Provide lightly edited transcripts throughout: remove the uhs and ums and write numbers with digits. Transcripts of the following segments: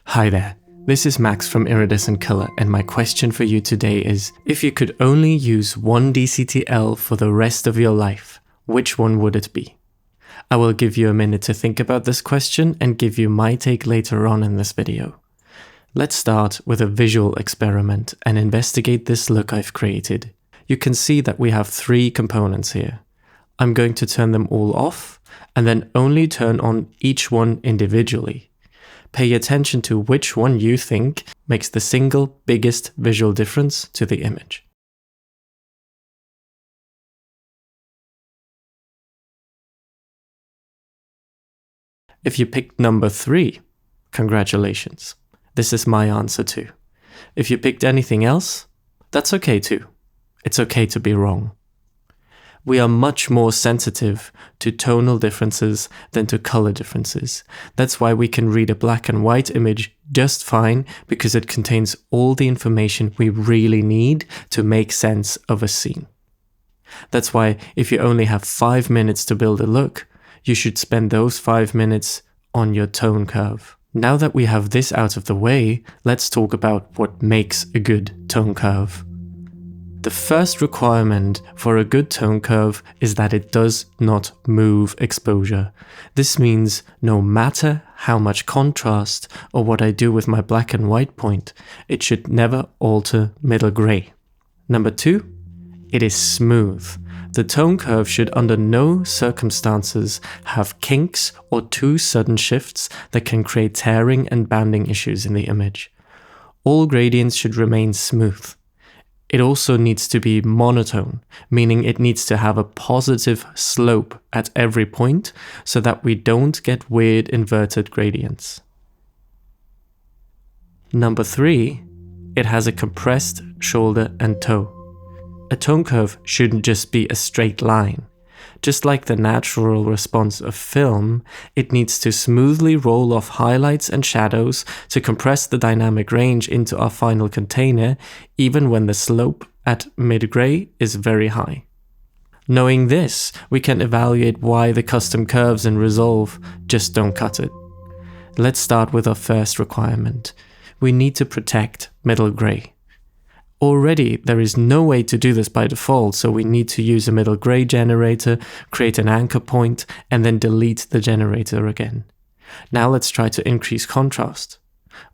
Hi there, this is Max from Iridescent Color, and my question for you today is, if you could only use one DCTL for the rest of your life, which one would it be? I will give you a minute to think about this question and give you my take later on in this video. Let's start with a visual experiment and investigate this look I've created. You can see that we have three components here. I'm going to turn them all off and then only turn on each one individually. Pay attention to which one you think makes the single biggest visual difference to the image. If you picked number 3, congratulations. This is my answer too. If you picked anything else, that's okay too. It's okay to be wrong. We are much more sensitive to tonal differences than to color differences. That's why we can read a black and white image just fine, because it contains all the information we really need to make sense of a scene. That's why if you only have 5 minutes to build a look, you should spend those 5 minutes on your tone curve. Now that we have this out of the way, let's talk about what makes a good tone curve. The first requirement for a good tone curve is that it does not move exposure. This means no matter how much contrast or what I do with my black and white point, it should never alter middle gray. Number 2, it is smooth. The tone curve should under no circumstances have kinks or too sudden shifts that can create tearing and banding issues in the image. All gradients should remain smooth. It also needs to be monotone, meaning it needs to have a positive slope at every point so that we don't get weird inverted gradients. Number 3, it has a compressed shoulder and toe. A tone curve shouldn't just be a straight line. Just like the natural response of film, it needs to smoothly roll off highlights and shadows to compress the dynamic range into our final container, even when the slope at mid-gray is very high. Knowing this, we can evaluate why the custom curves in Resolve just don't cut it. Let's start with our first requirement. We need to protect middle gray. Already, there is no way to do this by default, so we need to use a middle gray generator, create an anchor point, and then delete the generator again. Now let's try to increase contrast.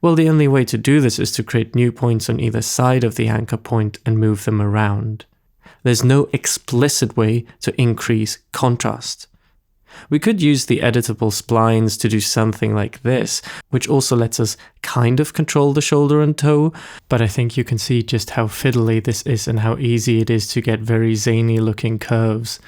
Well, the only way to do this is to create new points on either side of the anchor point and move them around. There's no explicit way to increase contrast. We could use the editable splines to do something like this, which also lets us kind of control the shoulder and toe, but I think you can see just how fiddly this is and how easy it is to get very zany looking curves.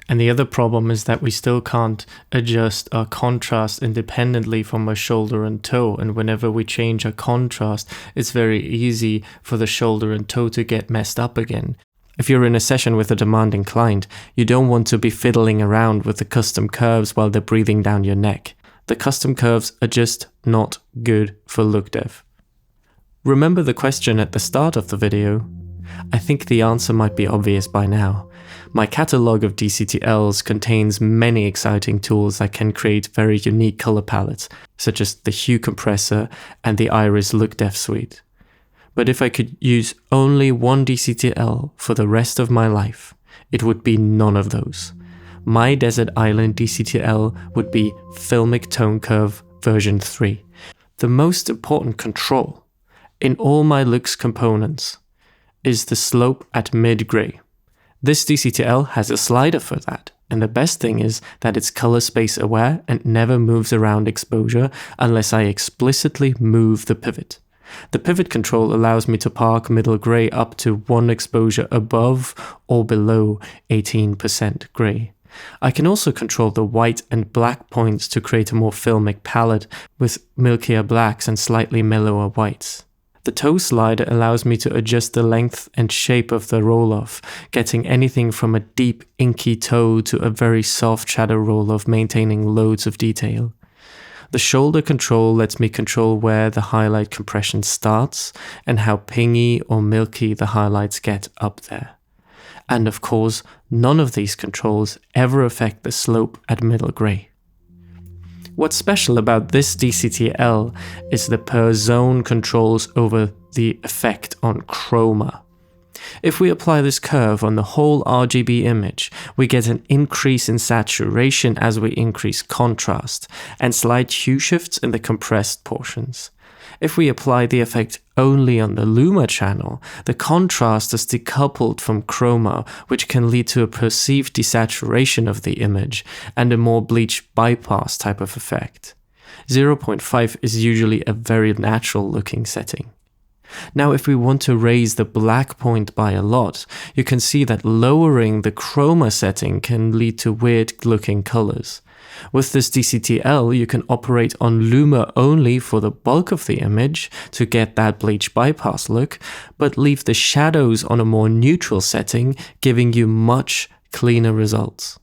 And the other problem is that we still can't adjust our contrast independently from our shoulder and toe, and whenever we change our contrast, it's very easy for the shoulder and toe to get messed up again. If you're in a session with a demanding client, you don't want to be fiddling around with the custom curves while they're breathing down your neck. The custom curves are just not good for look dev. Remember the question at the start of the video? I think the answer might be obvious by now. My catalog of DCTLs contains many exciting tools that can create very unique color palettes, such as the hue compressor and the Iris look dev suite. But if I could use only one DCTL for the rest of my life, it would be none of those. My Desert Island DCTL would be Filmic Tone Curve version 3. The most important control in all my looks components is the slope at mid-gray. This DCTL has a slider for that, and the best thing is that it's color space aware and never moves around exposure unless I explicitly move the pivot. The pivot control allows me to park middle gray up to one exposure above or below 18% gray. I can also control the white and black points to create a more filmic palette with milkier blacks and slightly mellower whites. The toe slider allows me to adjust the length and shape of the roll-off, getting anything from a deep inky toe to a very soft shadow roll-off, maintaining loads of detail. The shoulder control lets me control where the highlight compression starts and how pingy or milky the highlights get up there. And of course, none of these controls ever affect the slope at middle gray. What's special about this DCTL is the per zone controls over the effect on chroma. If we apply this curve on the whole RGB image, we get an increase in saturation as we increase contrast, and slight hue shifts in the compressed portions. If we apply the effect only on the luma channel, the contrast is decoupled from chroma, which can lead to a perceived desaturation of the image and a more bleach bypass type of effect. 0.5 is usually a very natural looking setting. Now, if we want to raise the black point by a lot, you can see that lowering the chroma setting can lead to weird looking colors. With this DCTL, you can operate on luma only for the bulk of the image to get that bleach bypass look, but leave the shadows on a more neutral setting, giving you much cleaner results.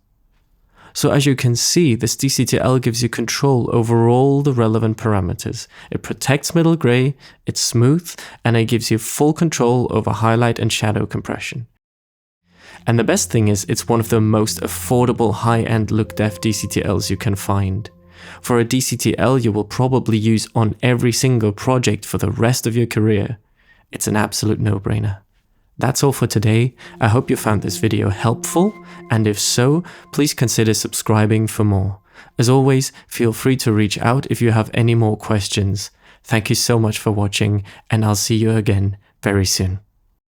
So as you can see, this DCTL gives you control over all the relevant parameters. It protects middle gray, it's smooth, and it gives you full control over highlight and shadow compression. And the best thing is, it's one of the most affordable high-end look-def DCTLs you can find. For a DCTL you will probably use on every single project for the rest of your career. It's an absolute no-brainer. That's all for today. I hope you found this video helpful, and if so, please consider subscribing for more. As always, feel free to reach out if you have any more questions. Thank you so much for watching, and I'll see you again very soon.